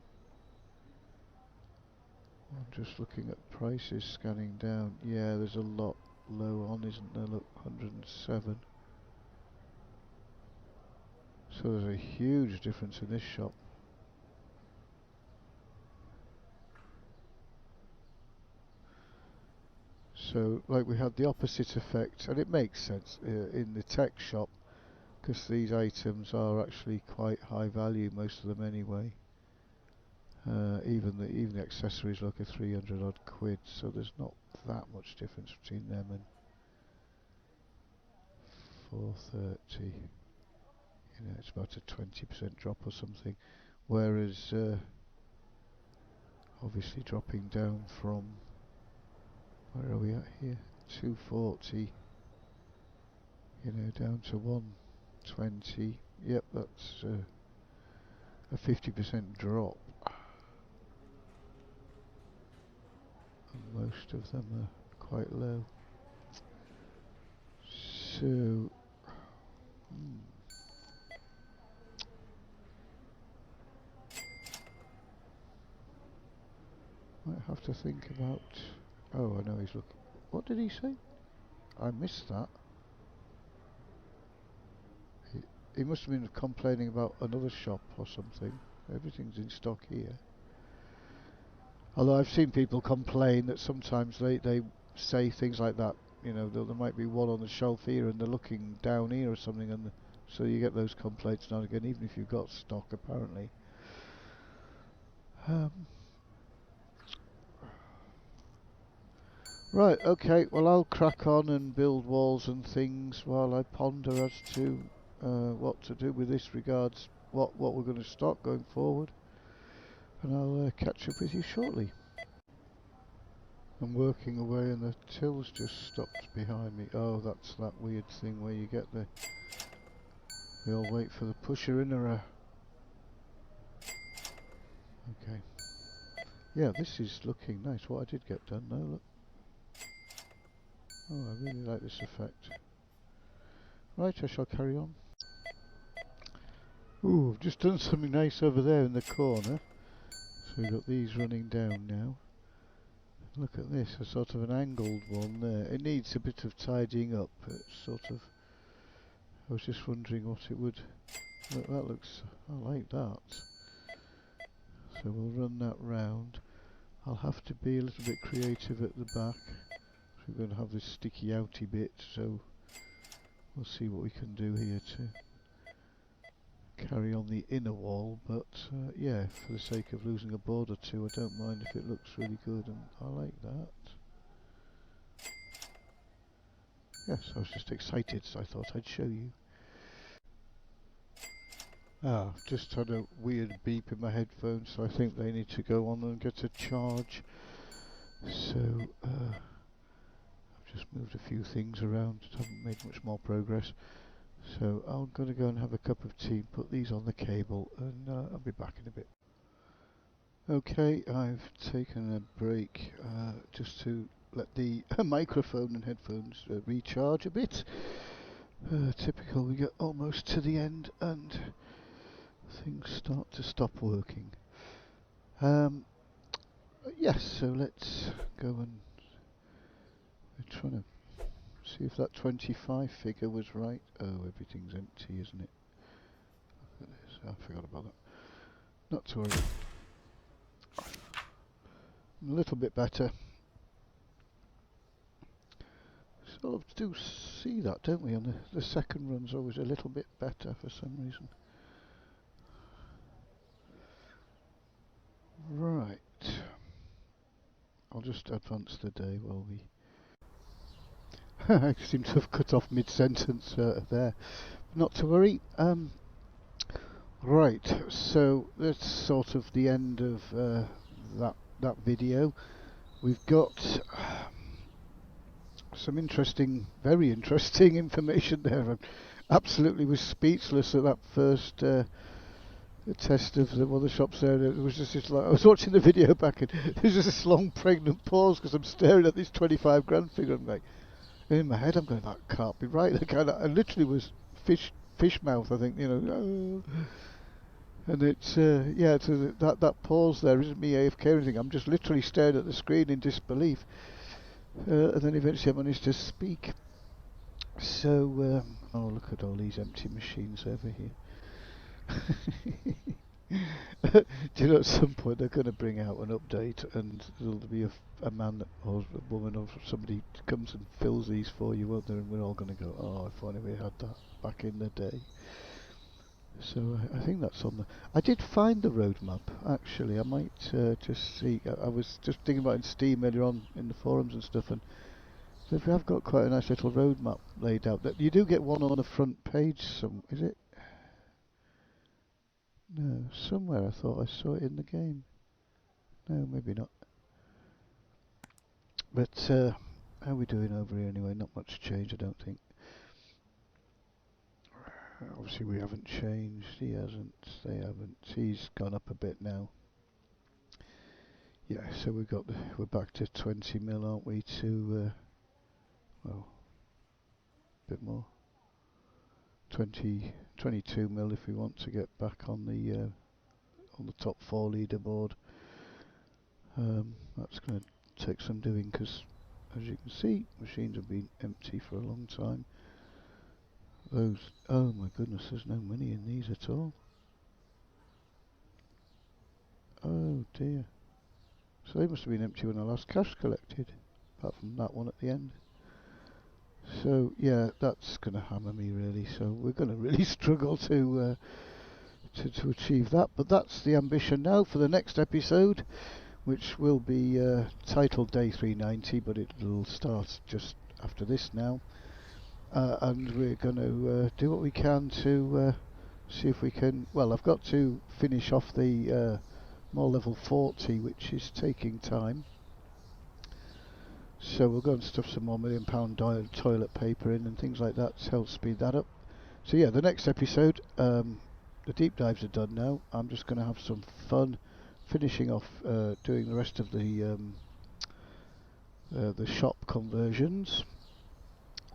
Speaker 1: I'm just looking at prices, scanning down. Yeah, there's a lot low on, isn't there? Look, 107. So there's a huge difference in this shop. So, like, we had the opposite effect, and it makes sense in the tech shop, because these items are actually quite high value, most of them anyway. Even the accessories look at 300 odd quid, so there's not that much difference between them and 430. You know, it's about a 20% drop or something. Whereas, obviously dropping down from, where are we at here? 240. You know, down to 120. Yep, that's a 50% drop. And most of them are quite low. So, might have to think about... Oh, I know he's looking... What did he say? I missed that. He must have been complaining about another shop or something. Everything's in stock here. Although I've seen people complain that sometimes they say things like that you know, there might be one on the shelf here and they're looking down here or something, and so you get those complaints now and again, even if you've got stock apparently. Right, okay, well I'll crack on and build walls and things while I ponder as to what to do with this regards what we're going to stock going forward, and I'll catch up with you shortly. I'm working away and the till's just stopped behind me. Oh, that's that weird thing where you get we all wait for the pusher in or okay. Yeah, this is looking nice. What I did get done now, look. Oh, I really like this effect. Right, I shall carry on. Ooh, I've just done something nice over there in the corner. So we've got these running down now. Look at this, a sort of an angled one there. It needs a bit of tidying up. It's sort of, I was just wondering what it would, look, that looks, I like that. So we'll run that round. I'll have to be a little bit creative at the back. So we're going to have this sticky outy bit, so we'll see what we can do here to carry on the inner wall, but yeah, for the sake of losing a board or two, I don't mind if it looks really good, and I like that. Yes, I was just excited, so I thought I'd show you. Ah, I've just had a weird beep in my headphones, so I think they need to go on and get a charge. So, I've just moved a few things around, haven't made much more progress. So I'm going to go and have a cup of tea, put these on the cable, and I'll be back in a bit. Okay, I've taken a break just to let the microphone and headphones recharge a bit. Typical, we get almost to the end and things start to stop working. Yes, so let's go and we're trying to see if that 25 figure was right. Oh, everything's empty, isn't it? Look at this, I forgot about that. Not to worry. A little bit better. Sort of do see that, don't we? And the second run's always a little bit better for some reason. Right. I'll just advance the day while we... I seem to have cut off mid-sentence there. Not to worry. Right, so that's sort of the end of that video. We've got some interesting, very interesting information there. I absolutely was speechless at that first test of one of the shops there. It was just like I was watching the video back, and there's just this long pregnant pause because I'm staring at this 25 grand figure. I'm like, in my head, I'm going, that can't be right. I literally was fish mouth, I think, you know. And it's yeah, it's that pause there isn't me AFK or anything. I'm just literally staring at the screen in disbelief. And then eventually I managed to speak. So, oh, look at all these empty machines over here. Do you know, at some point they're going to bring out an update, and there'll be a man or a woman or somebody comes and fills these for you, won't there? And we're all going to go, oh, if only we had that back in the day. So I think that's on the... I did find the roadmap, actually. I might just see... I was just thinking about it in Steam earlier on in the forums and stuff, and so we have got quite a nice little roadmap laid out. That you do get one on the front page, is it? No, somewhere I thought I saw it in the game. No, maybe not. But how are we doing over here anyway? Not much change, I don't think. Obviously we haven't changed. He hasn't. They haven't. He's gone up a bit now. Yeah, so we're back to 20 mil, aren't we? To well, a bit more. 22 mil if we want to get back on the top 4 leaderboard. That's going to take some doing because, as you can see, machines have been empty for a long time. Oh my goodness, there's no money in these at all. Oh dear. So they must have been empty when I last cash collected, apart from that one at the end. So yeah, that's going to hammer me really. So we're going to really struggle to achieve that. But that's the ambition now for the next episode, which will be titled Day 390, but it'll start just after this now. And we're going to do what we can to see if we can. Well, I've got to finish off the more level 40, which is taking time. So we'll go and stuff some more £1 million toilet paper in and things like that to help speed that up. So yeah, the next episode, the deep dives are done now. I'm just going to have some fun finishing off doing the rest of the shop conversions,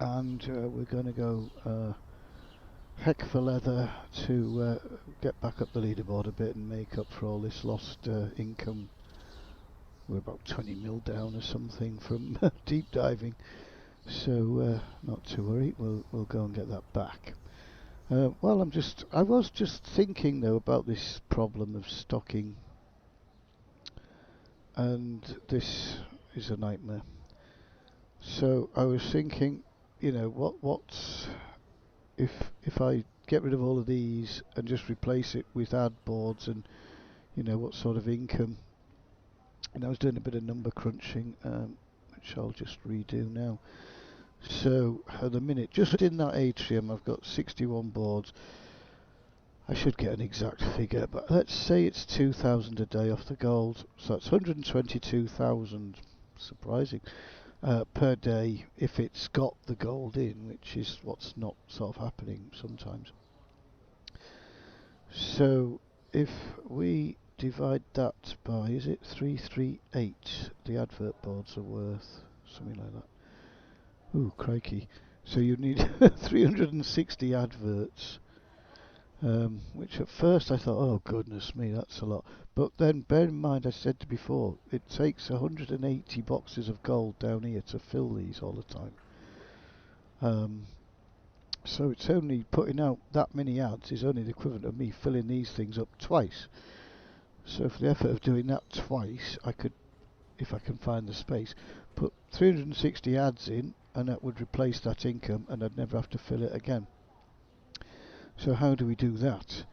Speaker 1: and we're going to go heck for leather to get back up the leaderboard a bit and make up for all this lost income. We're about 20 mil down or something from deep diving, so not to worry, we'll go and get that back. Well, I was just thinking though about this problem of stocking, and this is a nightmare. So I was thinking, you know, what's if I get rid of all of these and just replace it with ad boards, and you know what sort of income. And I was doing a bit of number crunching, which I'll just redo now. So at the minute, just in that atrium, I've got 61 boards. I should get an exact figure, but let's say it's 2,000 a day off the gold, so that's 122,000, surprising, per day if it's got the gold in, which is what's not sort of happening sometimes. So if we divide that by, is it 338, the advert boards are worth, something like that. Ooh, crikey. So you need 360 adverts. Which at first I thought, oh goodness me, that's a lot. But then bear in mind, I said before, it takes 180 boxes of gold down here to fill these all the time. So it's only putting out that many ads is only the equivalent of me filling these things up twice. So for the effort of doing that twice, I could, if I can find the space, put 360 ads in, and that would replace that income, and I'd never have to fill it again. So how do we do that?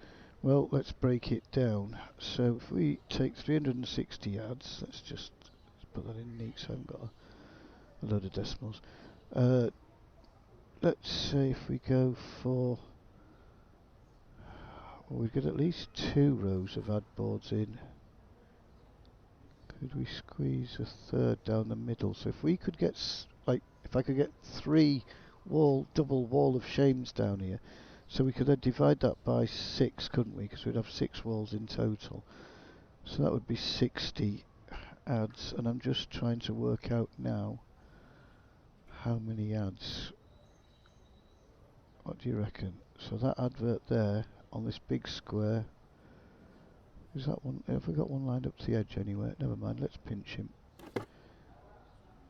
Speaker 1: Well, let's break it down. So if we take 360 ads, let's just put that in neat so I haven't got a load of decimals. Let's say if we go for, well, we get at least 2 rows of ad boards in. Could we squeeze a third down the middle? So if we could get, if I could get 3 double wall of shames down here, so we could then divide that by 6, couldn't we? Because we'd have 6 walls in total. So that would be 60 ads, and I'm just trying to work out now how many ads. What do you reckon? So that advert there on this big square, is that one? Have we got one lined up to the edge anywhere? Never mind, let's pinch him.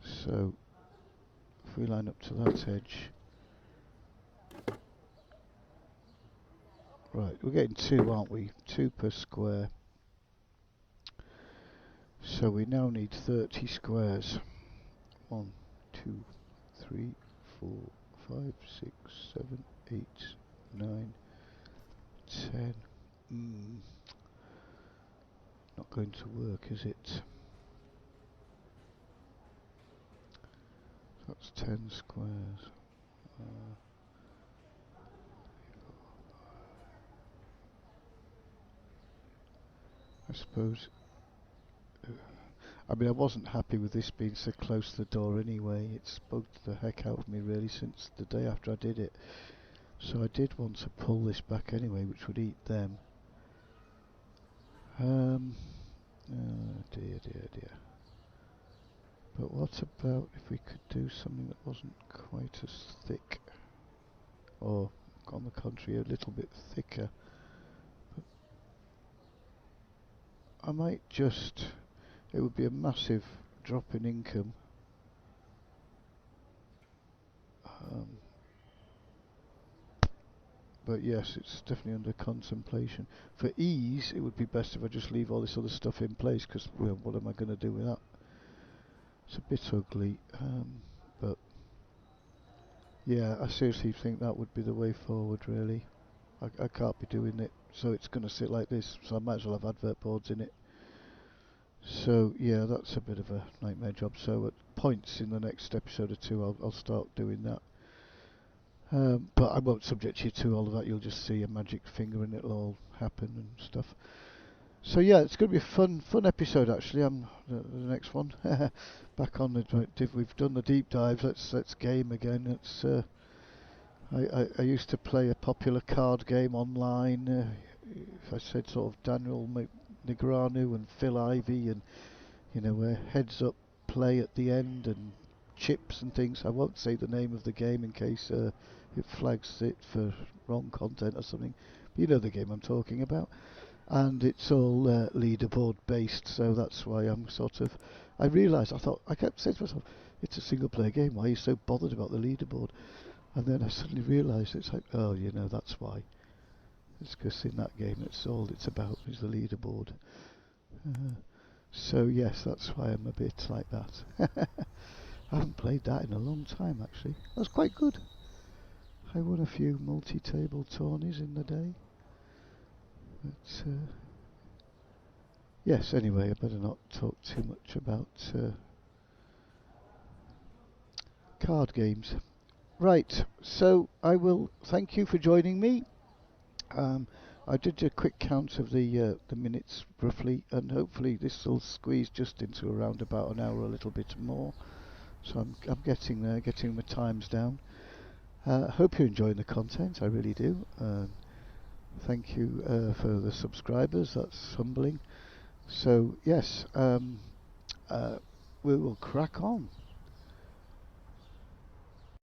Speaker 1: So if we line up to that edge, right, we're getting 2, aren't we? 2 per square. So we now need 30 squares. 1, 2, 3, 4, 5, 6, 7, 8, 9, 10. Not going to work, is it? That's 10 squares. I suppose. I mean, I wasn't happy with this being so close to the door anyway. It's bugged the heck out of me really since the day after I did it. So I did want to pull this back anyway, which would eat them. Oh dear, dear, dear. But what about if we could do something that wasn't quite as thick? Or, on the contrary, a little bit thicker. But I might just... It would be a massive drop in income. But yes, it's definitely under contemplation. For ease, it would be best if I just leave all this other stuff in place, because well, what am I going to do with that? It's a bit ugly, but Yeah, I seriously think that would be the way forward, really. I can't be doing it, so it's going to sit like this, so I might as well have advert boards in it. So, yeah, that's a bit of a nightmare job. So, at points in the next episode or two, I'll start doing that. But I won't subject you to all of that. You'll just see a magic finger and it'll all happen and stuff. So yeah, it's going to be a fun episode actually. The next one. Back on we've done the deep dives. Let's game again. I used to play a popular card game online. If I said sort of Daniel Negreanu and Phil Ivey, and where heads up play at the end and chips and things. I won't say the name of the game in case it flags it for wrong content or something. But you know the game I'm talking about. And it's all leaderboard based, so that's why I realised, I kept saying to myself, it's a single player game, why are you so bothered about the leaderboard? And then I suddenly realised it's like, oh, that's why. It's because in that game it's all it's about is the leaderboard. So yes, that's why I'm a bit like that. I haven't played that in a long time actually. That was quite good. I won a few multi-table tourneys in the day. But yes, anyway, I better not talk too much about card games. Right, so I will thank you for joining me. I did a quick count of the minutes roughly, and hopefully this will squeeze just into around about an hour, a little bit more. So I'm getting there, getting the times down. Hope you're enjoying the content. I really do. Thank you for the subscribers. That's humbling. So yes, we will crack on.